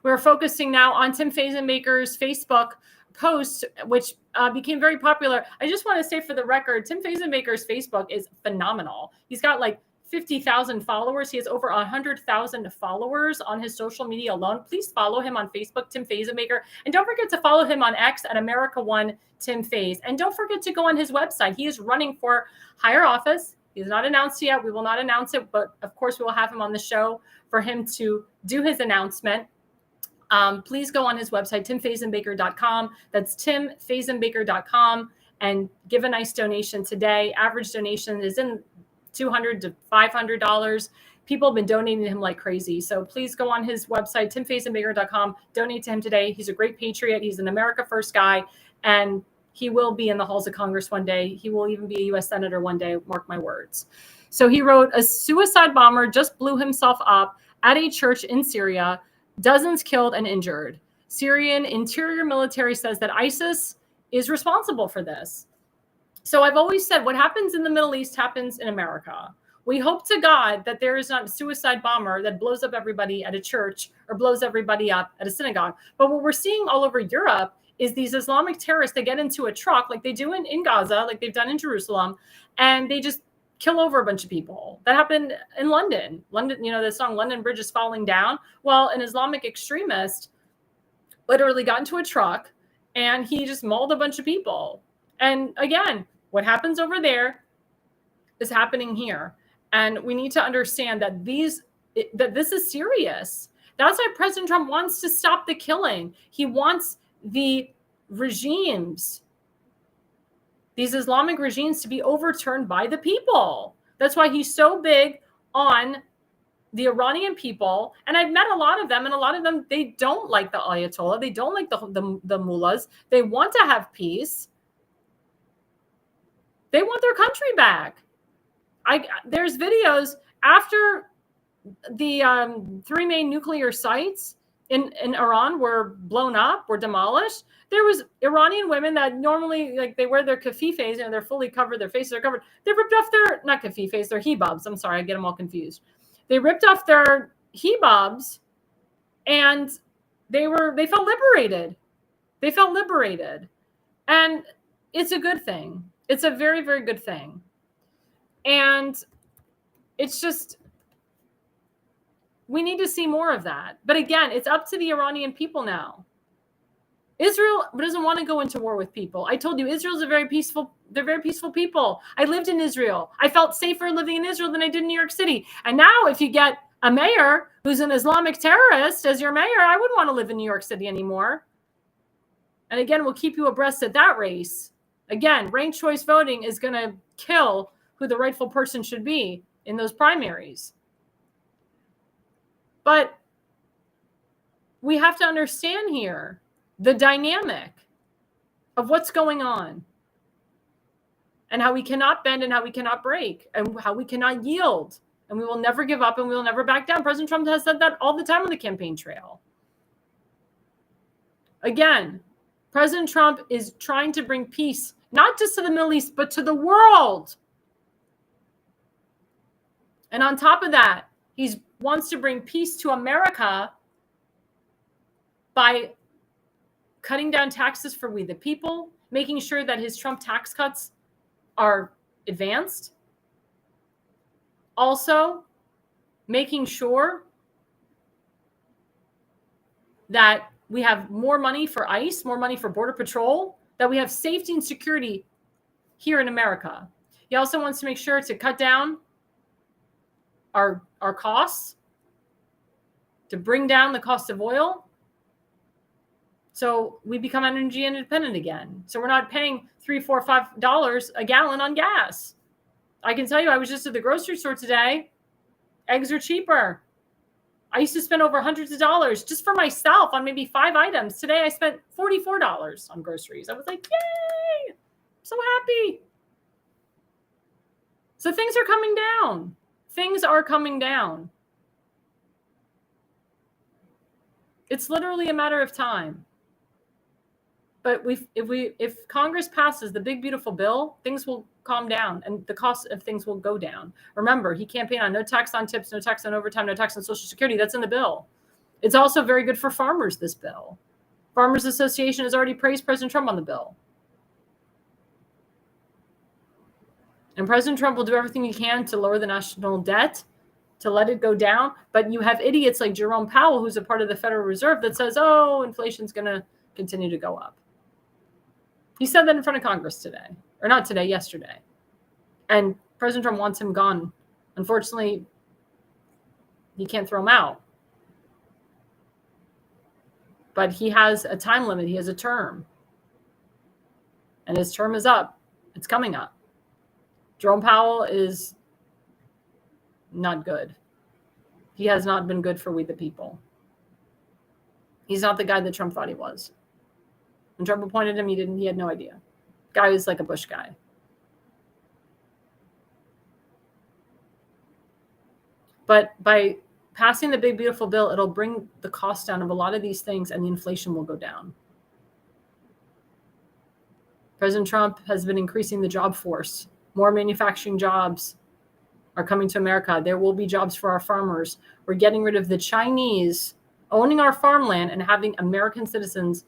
We're focusing now on Tim Fazenmaker's Facebook post, which became very popular. I just want to say for the record, Tim Fazenmaker's Facebook is phenomenal. He's got like 50,000 followers. He has over 100,000 followers on his social media alone. Please follow him on Facebook, Tim Fazenmaker. And don't forget to follow him on X at America One Tim Faze. And don't forget to go on his website. He is running for higher office. He's not announced yet. We will not announce it, but of course we will have him on the show for him to do his announcement. Please go on his website, timfazenbaker.com. That's timfazenbaker.com, and give a nice donation today. Average donation is in $200 to $500. People have been donating to him like crazy. So please go on his website, timfazenbaker.com, donate to him today. He's a great patriot. He's an America First guy, and he will be in the halls of Congress one day. He will even be a U.S. Senator one day, mark my words. So he wrote, a suicide bomber just blew himself up at a church in Syria, dozens killed and injured. Syrian interior military says that ISIS is responsible for this. So I've always said what happens in the Middle East happens in America. We hope to God that there is not a suicide bomber that blows up everybody at a church or blows everybody up at a synagogue. But what we're seeing all over Europe is these Islamic terrorists that get into a truck like they do in Gaza, like they've done in Jerusalem, and they just kill over a bunch of people. That happened in London. London, you know, the song London Bridge is Falling Down. Well, an Islamic extremist literally got into a truck and he just mauled a bunch of people. And again, what happens over there is happening here. And we need to understand that this is serious. That's why President Trump wants to stop the killing. He wants the regimes, these Islamic regimes, to be overturned by the people. That's why he's so big on the Iranian people. And I've met a lot of them, and a lot of them, they don't like the Ayatollah. They don't like the mullahs. They want to have peace. They want their country back. There's videos after the 3 main nuclear sites in Iran were blown up, were demolished. There was Iranian women that normally, like, they wear their kafifes and they're fully covered, their faces are covered. They ripped off their, not kafifes, their hijabs. I'm sorry, I get them all confused. They ripped off their hijabs and they felt liberated. They felt liberated. And it's a good thing. It's a very, very good thing. And it's just, we need to see more of that. But again, it's up to the Iranian people now. Israel doesn't want to go into war with people. I told you, Israel's they're very peaceful people. I lived in Israel. I felt safer living in Israel than I did in New York City. And now if you get a mayor who's an Islamic terrorist as your mayor, I wouldn't want to live in New York City anymore. And again, we'll keep you abreast of that race. Again, ranked choice voting is going to kill who the rightful person should be in those primaries. But we have to understand here the dynamic of what's going on and how we cannot bend and how we cannot break and how we cannot yield, and we will never give up and we will never back down. President Trump has said that all the time on the campaign trail. Again, President Trump is trying to bring peace, not just to the Middle East, but to the world. And on top of that, he wants to bring peace to America by cutting down taxes for we the people, making sure that his Trump tax cuts are advanced. Also, making sure that we have more money for ICE, more money for Border Patrol, that we have safety and security here in America. He also wants to make sure to cut down our costs, to bring down the cost of oil, so we become energy independent again. So we're not paying $3, $4, $5 a gallon on gas. I can tell you, I was just at the grocery store today. Eggs are cheaper. I used to spend over hundreds of dollars just for myself on maybe 5 items. Today, I spent $44 on groceries. I was like, yay! I'm so happy. So things are coming down. Things are coming down. It's literally a matter of time. But if Congress passes the big, beautiful bill, things will calm down and the cost of things will go down. Remember, he campaigned on no tax on tips, no tax on overtime, no tax on Social Security. That's in the bill. It's also very good for farmers, this bill. Farmers Association has already praised President Trump on the bill. And President Trump will do everything he can to lower the national debt, to let it go down. But you have idiots like Jerome Powell, who's a part of the Federal Reserve, that says, oh, inflation's going to continue to go up. He said that in front of Congress today, or not today, yesterday. And President Trump wants him gone. Unfortunately, he can't throw him out. But he has a time limit. He has a term. And his term is up. It's coming up. Jerome Powell is not good. He has not been good for we the people. He's not the guy that Trump thought he was. When Trump appointed him, he had no idea. Guy is like a Bush guy. But by passing the big, beautiful bill, it'll bring the cost down of a lot of these things, and the inflation will go down. President Trump has been increasing the job force. More manufacturing jobs are coming to America. There will be jobs for our farmers. We're getting rid of the Chinese owning our farmland and having American citizens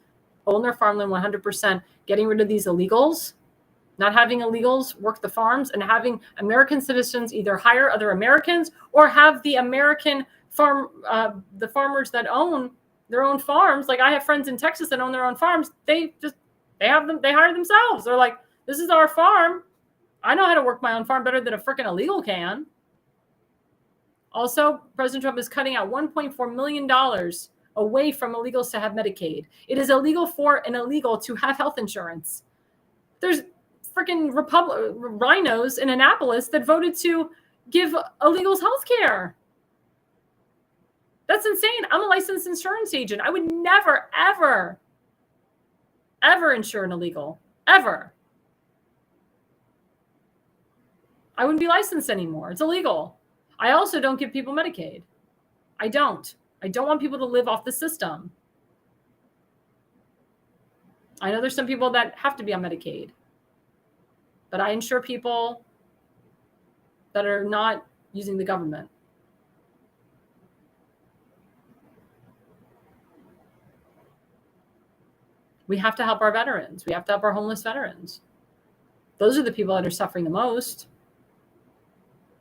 own their farmland 100%, getting rid of these illegals, not having illegals work the farms, and having American citizens either hire other Americans or have the American the farmers that own their own farms. Like, I have friends in Texas that own their own farms. They hire themselves. They're like, this is our farm. I know how to work my own farm better than a freaking illegal can. Also, President Trump is cutting out $1.4 million away from illegals to have Medicaid. It is illegal for an illegal to have health insurance. There's freaking rhinos in Annapolis that voted to give illegals health care. That's insane. I'm a licensed insurance agent. I would never, ever, ever insure an illegal. Ever. I wouldn't be licensed anymore. It's illegal. I also don't give people Medicaid. I don't want people to live off the system. I know there's some people that have to be on Medicaid, but I insure people that are not using the government. We have to help our veterans. We have to help our homeless veterans. Those are the people that are suffering the most.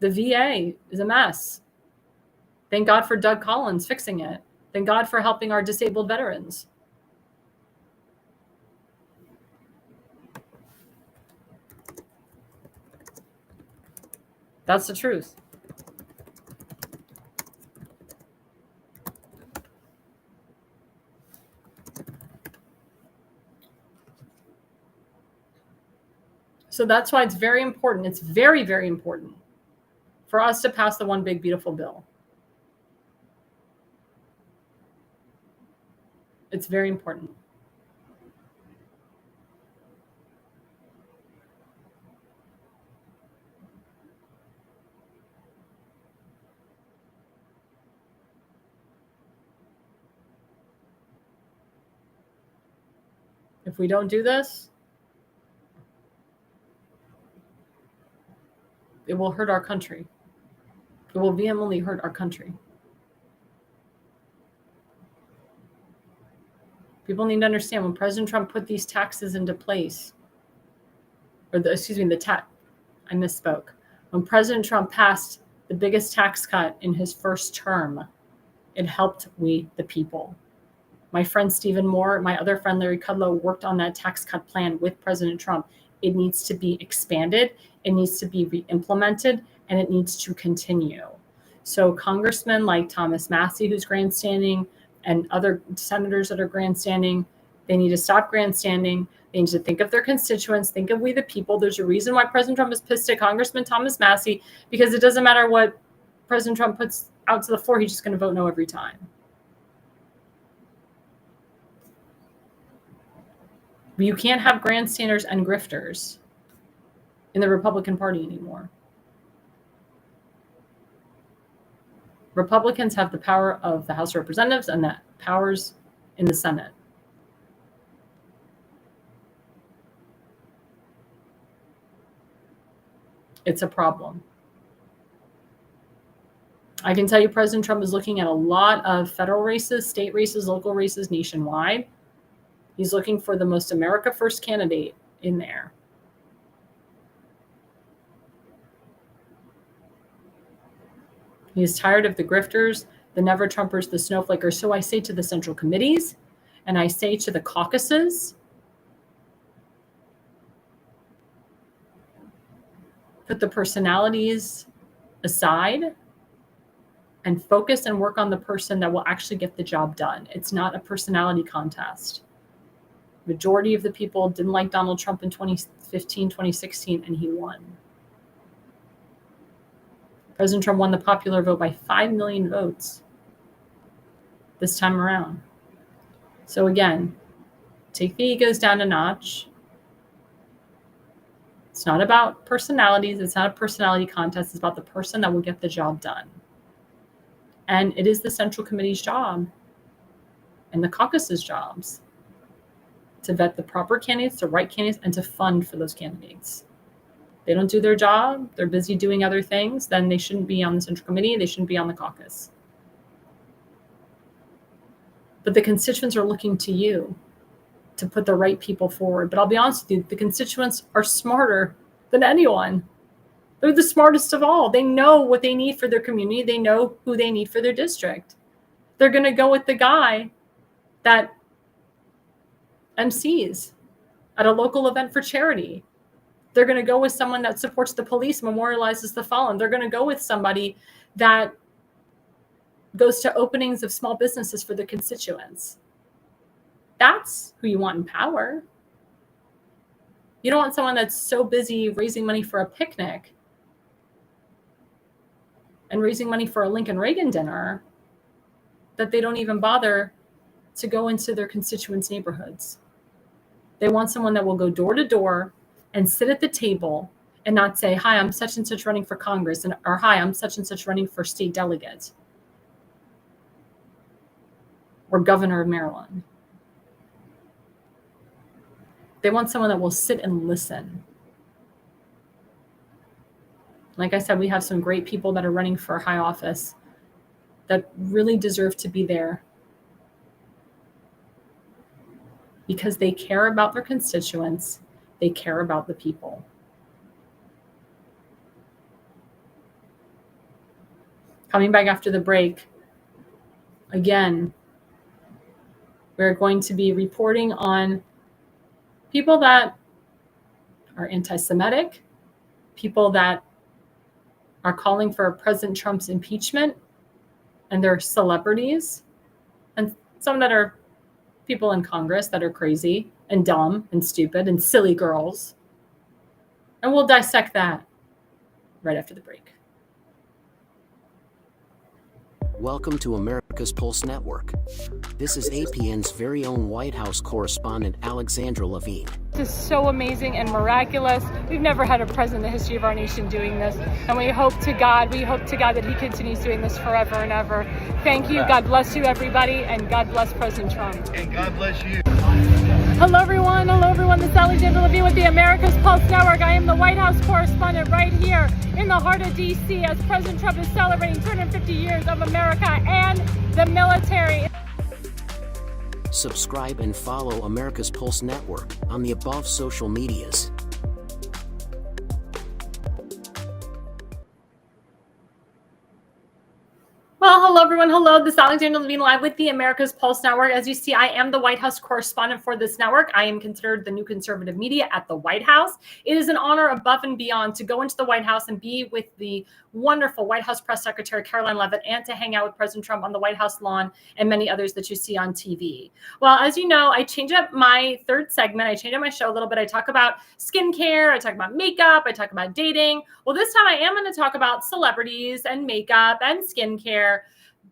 The VA is a mess. Thank God for Doug Collins fixing it. Thank God for helping our disabled veterans. That's the truth. So that's why it's very important. It's very, very important for us to pass the one big, beautiful bill. It's very important. If we don't do this, it will hurt our country. It will vehemently hurt our country. People need to understand, when President Trump put these taxes into place, I misspoke. When President Trump passed the biggest tax cut in his first term, it helped we, the people. My friend Stephen Moore, my other friend Larry Kudlow, worked on that tax cut plan with President Trump. It needs to be expanded, it needs to be re-implemented, and it needs to continue. So congressmen like Thomas Massie, who's grandstanding, and other senators that are grandstanding, they need to stop grandstanding. They need to think of their constituents, think of we the people. There's a reason why President Trump is pissed at Congressman Thomas Massie, because it doesn't matter what President Trump puts out to the floor, he's just going to vote no every time. You can't have grandstanders and grifters in the Republican Party anymore. Republicans have the power of the House of Representatives and the powers in the Senate. It's a problem. I can tell you President Trump is looking at a lot of federal races, state races, local races nationwide. He's looking for the most America First candidate in there. He is tired of the grifters, the never Trumpers, the snowflakers. So I say to the central committees and I say to the caucuses, put the personalities aside and focus and work on the person that will actually get the job done. It's not a personality contest. Majority of the people didn't like Donald Trump in 2015, 2016, and he won. President Trump won the popular vote by 5 million votes this time around. So again, take the egos down a notch. It's not about personalities. It's not a personality contest. It's about the person that will get the job done. And it is the Central Committee's job and the caucus's jobs to vet the proper candidates, the right candidates, and to fund for those candidates. They don't do their job, they're busy doing other things, then they shouldn't be on the Central Committee, they shouldn't be on the caucus. But the constituents are looking to you to put the right people forward. But I'll be honest with you, the constituents are smarter than anyone. They're the smartest of all. They know what they need for their community. They know who they need for their district. They're going to go with the guy that MCs at a local event for charity. They're going to go with someone that supports the police, memorializes the fallen. They're going to go with somebody that goes to openings of small businesses for their constituents. That's who you want in power. You don't want someone that's so busy raising money for a picnic and raising money for a Lincoln Reagan dinner that they don't even bother to go into their constituents' neighborhoods. They want someone that will go door to door and sit at the table and not say, hi, I'm such and such running for Congress, or hi, I'm such and such running for state delegate or governor of Maryland. They want someone that will sit and listen. Like I said, we have some great people that are running for high office that really deserve to be there because they care about their constituents. They care about the people. Coming back after the break, again, we're going to be reporting on people that are anti-Semitic, people that are calling for President Trump's impeachment, and they're celebrities, and some that are people in Congress that are crazy and dumb and stupid and silly girls. And we'll dissect that right after the break. Welcome to America's Pulse Network. This is APN's very own White House correspondent, Alexandra Levine. This is so amazing and miraculous. We've never had a president in the history of our nation doing this. And we hope to God that he continues doing this forever and ever. Thank you. God bless you, everybody. And God bless President Trump. And God bless you. Hello, everyone. This is Alexandra Levine with the America's Pulse Network. I am the White House correspondent right here in the heart of D.C. as President Trump is celebrating 250 years of America and the military. Subscribe and follow America's Pulse Network on the above social medias. Well, hello, everyone. Hello, this is Alexandra Levine live with the America's Pulse Network. As you see, I am the White House correspondent for this network. I am considered the new conservative media at the White House. It is an honor above and beyond to go into the White House and be with the wonderful White House Press Secretary Caroline Leavitt and to hang out with President Trump on the White House lawn and many others that you see on TV. Well, as you know, I changed up my third segment. I changed up my show a little bit. I talk about skincare. I talk about makeup. I talk about dating. Well, this time I am going to talk about celebrities and makeup and skincare.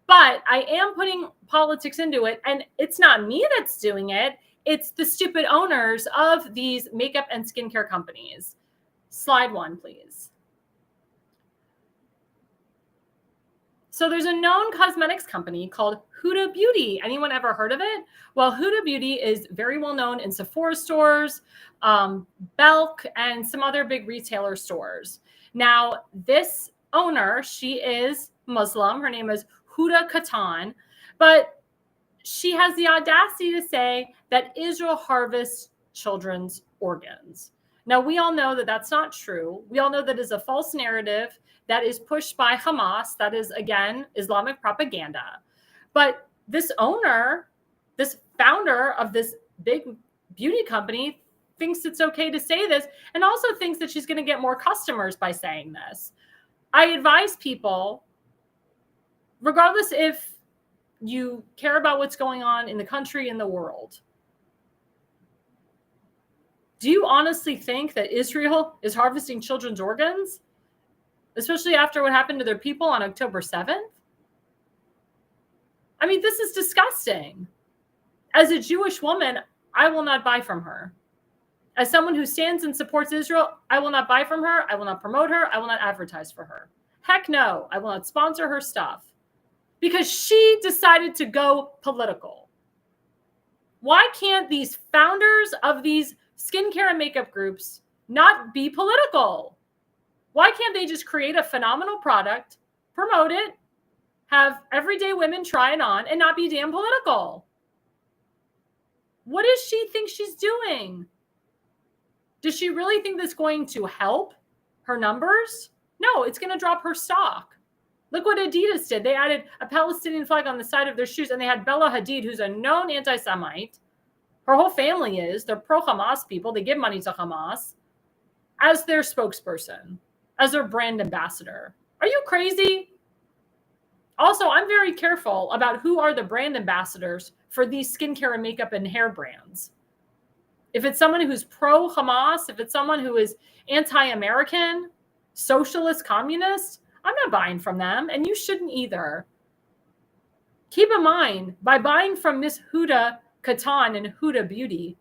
But I am putting politics into it, and it's not me that's doing it. It's the stupid owners of these makeup and skincare companies. Slide one, please. So there's a known cosmetics company called Huda Beauty. Anyone ever heard of it? Well, Huda Beauty is very well known in Sephora stores, Belk, and some other big retailer stores. Now, this owner, she is Muslim. Her name is Huda Katan. But she has the audacity to say that Israel harvests children's organs. Now, we all know that that's not true. We all know that is a false narrative that is pushed by Hamas. That is, again, Islamic propaganda. But this owner, this founder of this big beauty company, thinks it's okay to say this, and also thinks that she's going to get more customers by saying this. I advise people, regardless if you care about what's going on in the country and the world, do you honestly think that Israel is harvesting children's organs, especially after what happened to their people on October 7th? I mean, this is disgusting. As a Jewish woman, I will not buy from her. As someone who stands and supports Israel, I will not buy from her. I will not promote her. I will not advertise for her. Heck no, I will not sponsor her stuff because she decided to go political. Why can't these founders of these skincare and makeup groups not be political? Why can't they just create a phenomenal product, promote it, have everyday women try it on, and not be damn political? What does she think she's doing? Does she really think that's going to help her numbers? No, it's going to drop her stock. Look what Adidas did. They added a Palestinian flag on the side of their shoes, and they had Bella Hadid, who's a known anti-Semite. Her whole family is. They're pro-Hamas people. They give money to Hamas as their spokesperson, as their brand ambassador. Are you crazy? Also, I'm very careful about who are the brand ambassadors for these skincare and makeup and hair brands. If it's someone who's pro-Hamas, if it's someone who is anti-American, socialist, communist, I'm not buying from them, and you shouldn't either. Keep in mind, by buying from Miss Huda Katan and Huda Beauty,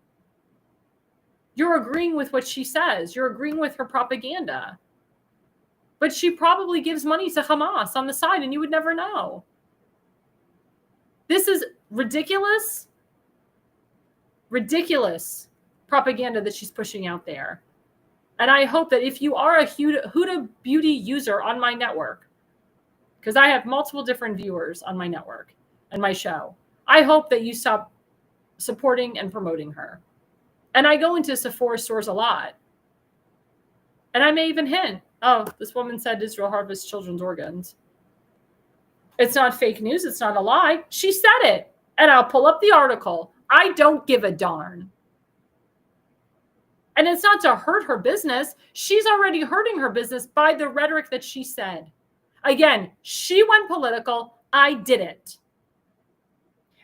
you're agreeing with what she says. You're agreeing with her propaganda. But she probably gives money to Hamas on the side, and you would never know. This is ridiculous propaganda that she's pushing out there. And I hope that if you are a Huda Beauty user on my network, because I have multiple different viewers on my network and my show, I hope that you stop supporting and promoting her. And I go into Sephora stores a lot. And I may even hint, oh, this woman said Israel harvests children's organs. It's not fake news. It's not a lie. She said it. And I'll pull up the article. I don't give a darn. And it's not to hurt her business. She's already hurting her business by the rhetoric that she said. Again, she went political. I didn't.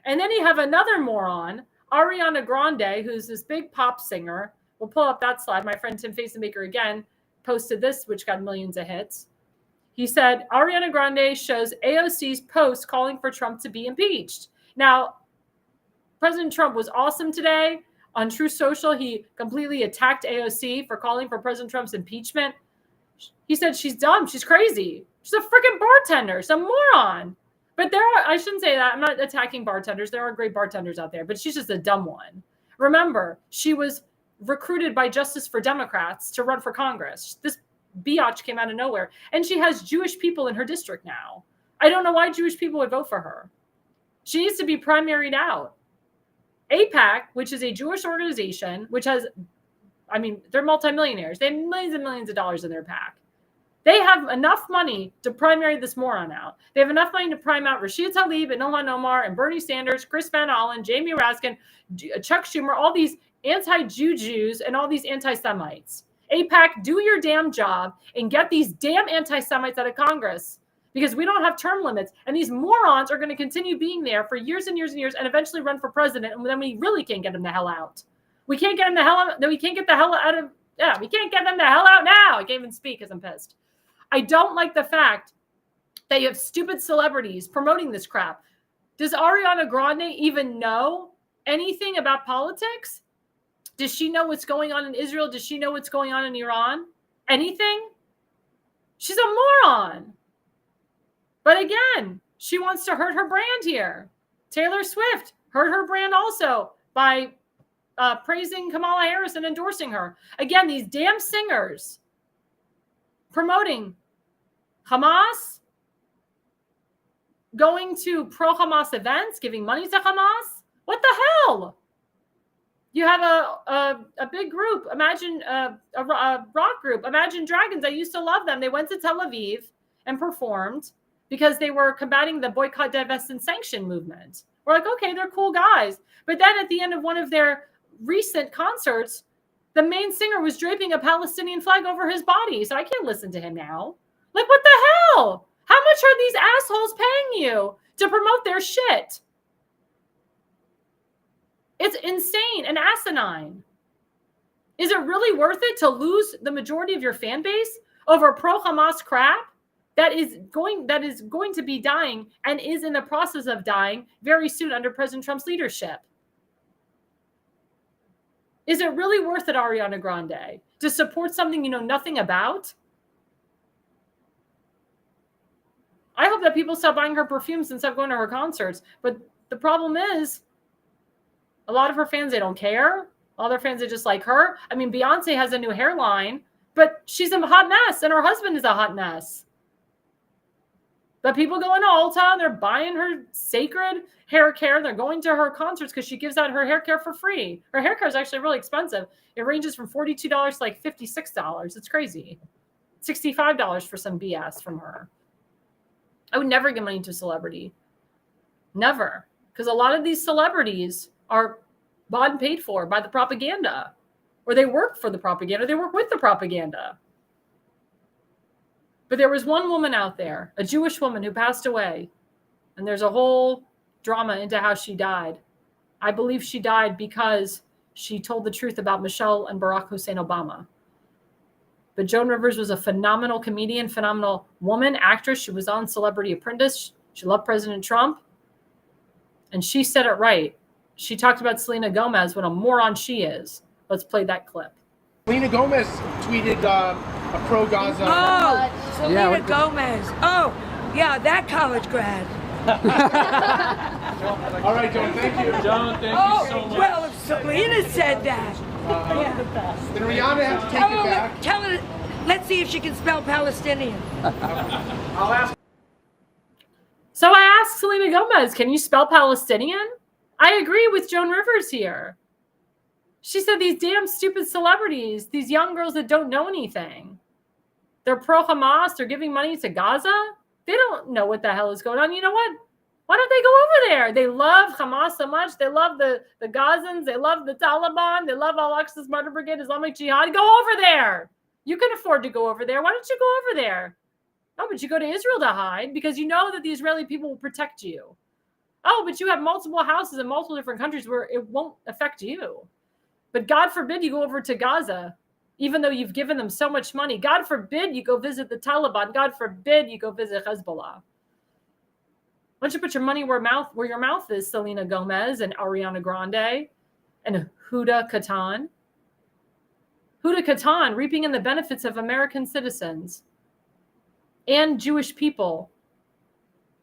And then you have another moron, Ariana Grande, who's this big pop singer. We'll pull up that slide. My friend Tim Fazenmaker again posted this, which got millions of hits. He said, Ariana Grande shows AOC's post calling for Trump to be impeached. Now, President Trump was awesome today. On True Social, he completely attacked AOC for calling for President Trump's impeachment. He said she's dumb. She's crazy. She's a freaking bartender, some moron. But I shouldn't say that. I'm not attacking bartenders. There are great bartenders out there, but she's just a dumb one. Remember, she was recruited by Justice for Democrats to run for Congress. This biatch came out of nowhere. And she has Jewish people in her district now. I don't know why Jewish people would vote for her. She needs to be primaried out. AIPAC, which is a Jewish organization, which has, they're multimillionaires. They have millions and millions of dollars in their PAC. They have enough money to primary this moron out. They have enough money to prime out Rashid Tlaib and Ilhan Omar and Bernie Sanders, Chris Van Allen, Jamie Raskin, Chuck Schumer, all these anti-Jew Jews and all these anti-Semites. AIPAC, do your damn job and get these damn anti-Semites out of Congress, because we don't have term limits. And these morons are going to continue being there for years and years and years and eventually run for president. And then we really can't get them the hell out. We can't get them the hell out. We can't get the hell out of, we can't get them the hell out now. I can't even speak because I'm pissed. I don't like the fact that you have stupid celebrities promoting this crap. Does Ariana Grande even know anything about politics? Does she know what's going on in Israel? Does she know what's going on in Iran? Anything? She's a moron. But again, she wants to hurt her brand here. Taylor Swift hurt her brand also by praising Kamala Harris and endorsing her. Again, these damn singers promoting Hamas, going to pro-Hamas events, giving money to Hamas. What the hell? You have a big group. Imagine a rock group. Imagine Dragons. I used to love them. They went to Tel Aviv and performed because they were combating the boycott, divest, and sanction movement. We're like, okay, they're cool guys. But then at the end of one of their recent concerts, the main singer was draping a Palestinian flag over his body. So I can't listen to him now. Like, what the hell? How much are these assholes paying you to promote their shit? It's insane and asinine. Is it really worth it to lose the majority of your fan base over pro-Hamas crap that is going to be dying and is in the process of dying very soon under President Trump's leadership? Is it really worth it, Ariana Grande, to support something you know nothing about? I hope that people stop buying her perfumes and stop going to her concerts. But the problem is, a lot of her fans, they don't care. All their fans, they just like her. I mean, Beyonce has a new hairline, but she's a hot mess, and her husband is a hot mess. But people go into Ulta, they're buying her sacred hair care. They're going to her concerts because she gives out her hair care for free. Her hair care is actually really expensive. It ranges from $42 to like $56. It's crazy. $65 for some BS from her. I would never give money to a celebrity. Never. Because a lot of these celebrities are bought and paid for by the propaganda. Or they work for the propaganda. They work with the propaganda. But there was one woman out there, a Jewish woman who passed away. And there's a whole drama into how she died. I believe she died because she told the truth about Michelle and Barack Hussein Obama. But Joan Rivers was a phenomenal comedian, phenomenal woman, actress. She was on Celebrity Apprentice. She loved President Trump. And she said it right. She talked about Selena Gomez, what a moron she is. Let's play that clip. Selena Gomez tweeted a pro-Gaza. Oh, Selena Gomez. Oh, yeah, that college grad. All right, Joan, thank you. Joan, thank you so much. Well, if Selena said that. Did Rihanna have to take it back? Tell her, let's see if she can spell Palestinian. I'll ask. So I asked Selena Gomez, can you spell Palestinian? I agree with Joan Rivers here. She said these damn stupid celebrities, these young girls that don't know anything, they're pro-Hamas, they're giving money to Gaza. They don't know what the hell is going on. You know what? Why don't they go over there? They love Hamas so much. They love the Gazans. They love the Taliban. They love Al-Aqsa's Murder Brigade, Islamic Jihad. Go over there. You can afford to go over there. Why don't you go over there? Oh, but you go to Israel to hide because you know that the Israeli people will protect you. Oh, but you have multiple houses in multiple different countries where it won't affect you. But God forbid you go over to Gaza, even though you've given them so much money. God forbid you go visit the Taliban. God forbid you go visit Hezbollah. Why don't you put your money where your mouth is, Selena Gomez and Ariana Grande and Huda Katan. Huda Katan reaping in the benefits of American citizens and Jewish people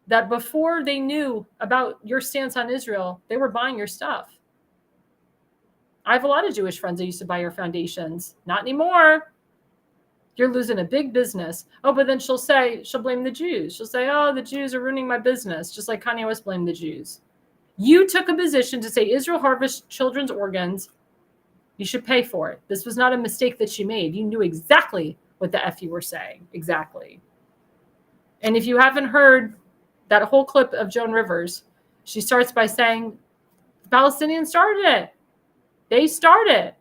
that before they knew about your stance on Israel, they were buying your stuff. I have a lot of Jewish friends that used to buy your foundations. Not anymore. You're losing a big business. Oh, but then she'll blame the Jews. She'll say, oh, the Jews are ruining my business, just like Kanye West blamed the Jews. You took a position to say Israel harvests children's organs. You should pay for it. This was not a mistake that she made. You knew exactly what the F you were saying. Exactly. And if you haven't heard that whole clip of Joan Rivers, she starts by saying, the Palestinians started it. They started.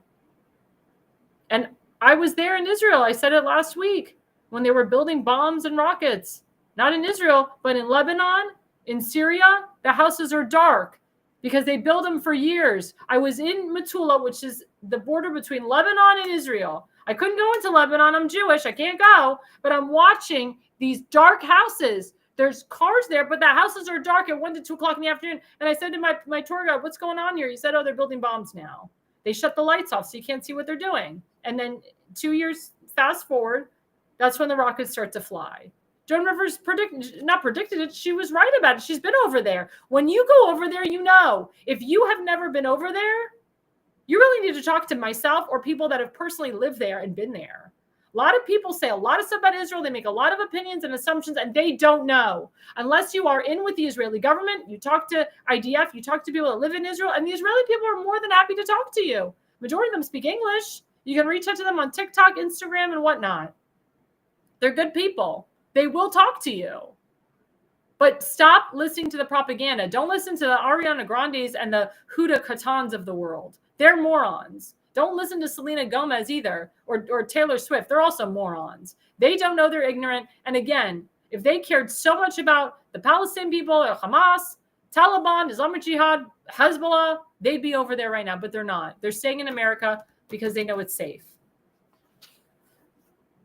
And I was there in Israel. I said it last week when they were building bombs and rockets. Not in Israel, but in Lebanon, in Syria, the houses are dark because they build them for years. I was in Metula, which is the border between Lebanon and Israel. I couldn't go into Lebanon. I'm Jewish. I can't go. But I'm watching these dark houses. There's cars there, but the houses are dark at 1 to 2 o'clock in the afternoon. And I said to my tour guide, what's going on here? He said, oh, they're building bombs now. They shut the lights off so you can't see what they're doing. And then 2 years fast forward, that's when the rockets start to fly. Joan Rivers not predicted it. She was right about it. She's been over there. When you go over there, you know. If you have never been over there, you really need to talk to myself or people that have personally lived there and been there. A lot of people say a lot of stuff about Israel. They make a lot of opinions and assumptions, and they don't know. Unless you are in with the Israeli government, you talk to IDF, you talk to people that live in Israel, and the Israeli people are more than happy to talk to you. Majority of them speak English. You can reach out to them on TikTok, Instagram, and whatnot. They're good people. They will talk to you. But stop listening to the propaganda. Don't listen to the Ariana Grandes and the Huda Katans of the world. They're morons. Don't listen to Selena Gomez either, or Taylor Swift. They're also morons. They don't know, they're ignorant. And again, if they cared so much about the Palestinian people, or Hamas, Taliban, Islamic Jihad, Hezbollah, they'd be over there right now, but they're not. They're staying in America because they know it's safe.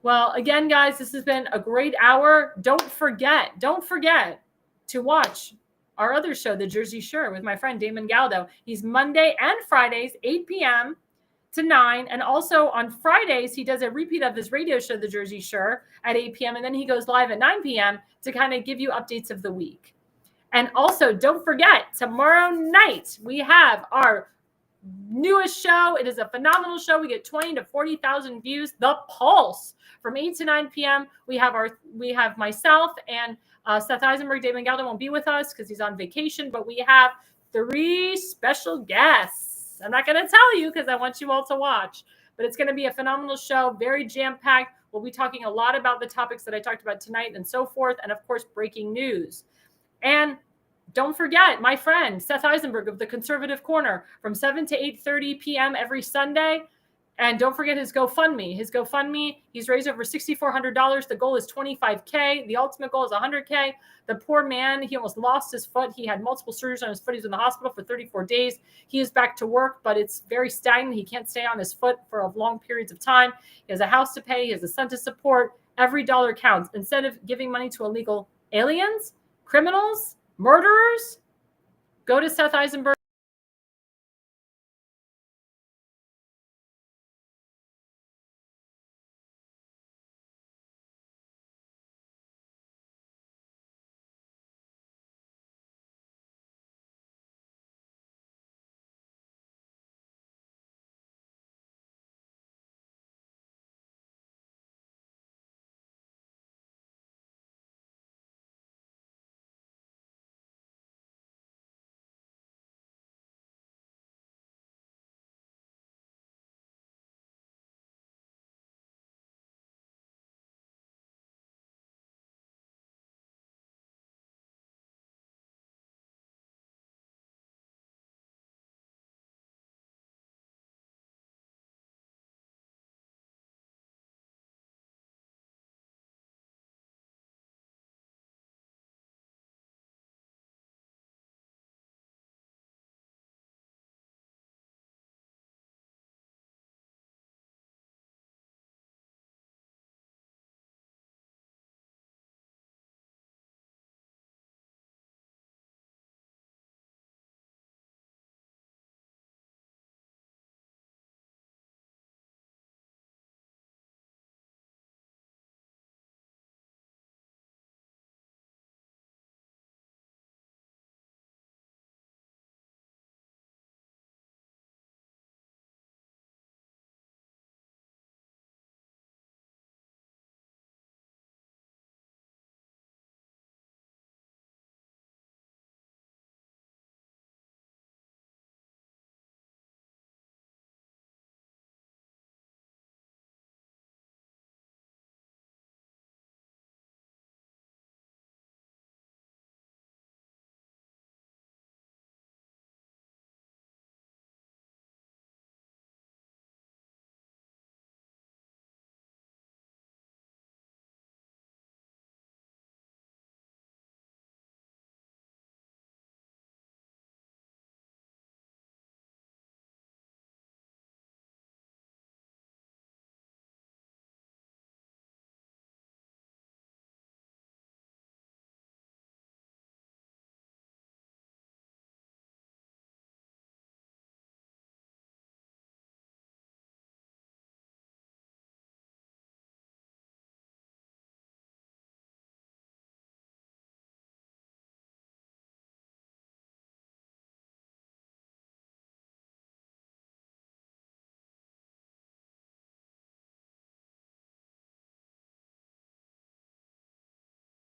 Well, again, guys, this has been a great hour. Don't forget to watch our other show, The Jersey Shore, with my friend Damon Galdo. He's Monday and Fridays, 8 p.m. to 9. And also on Fridays, he does a repeat of his radio show, The Jersey Shore, at 8 p.m. And then he goes live at 9 p.m. to kind of give you updates of the week. And also, don't forget, tomorrow night, we have our newest show. It is a phenomenal show. We get 20 to 40,000 views. The Pulse, from 8 to 9 p.m. We have myself and Seth Eisenberg. David Galdo won't be with us because he's on vacation, but we have 3 special guests. I'm not going to tell you because I want you all to watch, but it's going to be a phenomenal show, very jam-packed. We'll be talking a lot about the topics that I talked about tonight and so forth, and of course, breaking news. And don't forget, my friend Seth Eisenberg of the Conservative Corner, from 7 to 8:30 p.m. every Sunday. And don't forget his GoFundMe. His GoFundMe, he's raised over $6,400. The goal is $25K. The ultimate goal is $100K. The poor man, he almost lost his foot. He had multiple surgeries on his foot. He's in the hospital for 34 days. He is back to work, but it's very stagnant. He can't stay on his foot for long periods of time. He has a house to pay. He has a son to support. Every dollar counts. Instead of giving money to illegal aliens, criminals, murderers, go to Seth Eisenberg.